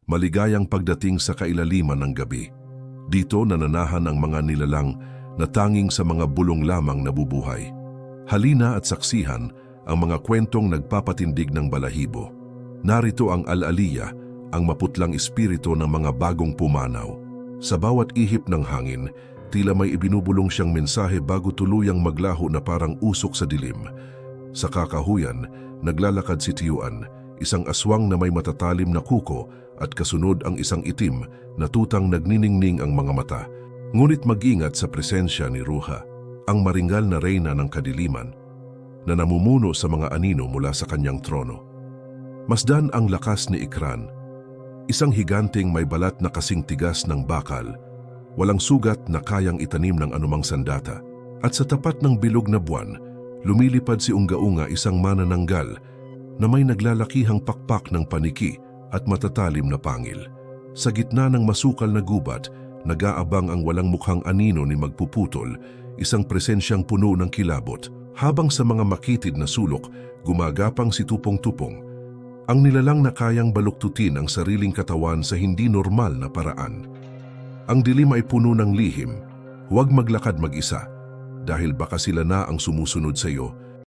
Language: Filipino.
Maligayang pagdating sa kailaliman ng gabi. Dito nananahan ang mga nilalang na tanging sa mga bulong lamang nabubuhay. Halina at saksihan ang mga kwentong nagpapatindig ng balahibo. Narito ang Al-Aliyah, ang maputlang espiritu ng mga bagong pumanaw. Sa bawat ihip ng hangin, tila may ibinubulong siyang mensahe bago tuluyang maglaho na parang usok sa dilim. Sa kakahuyan, naglalakad si Tiyuan, isang aswang na may matatalim na kuko at kasunod ang isang itim na tutang nagniningning ang mga mata. Ngunit mag-ingat sa presensya ni Ruha, ang maringal na reyna ng kadiliman, na namumuno sa mga anino mula sa kanyang trono. Masdan ang lakas ni Ikran, isang higanting may balat na kasing tigas ng bakal, walang sugat na kayang itanim ng anumang sandata. At sa tapat ng bilog na buwan, lumilipad si Unga-Unga, isang manananggal na may naglalakihang pakpak ng paniki at matatalim na pangil. Sa gitna ng masukal na gubat, nag-aabang ang walang mukhang anino ni magpuputol, isang presensyang puno ng kilabot. Habang sa mga makitid na sulok, gumagapang si Tupong-Tupong, ang nilalang na kayang baluktutin ang sariling katawan sa hindi normal na paraan. Ang dilim ay puno ng lihim, huwag maglakad mag-isa, dahil baka sila na ang sumusunod sa iyo.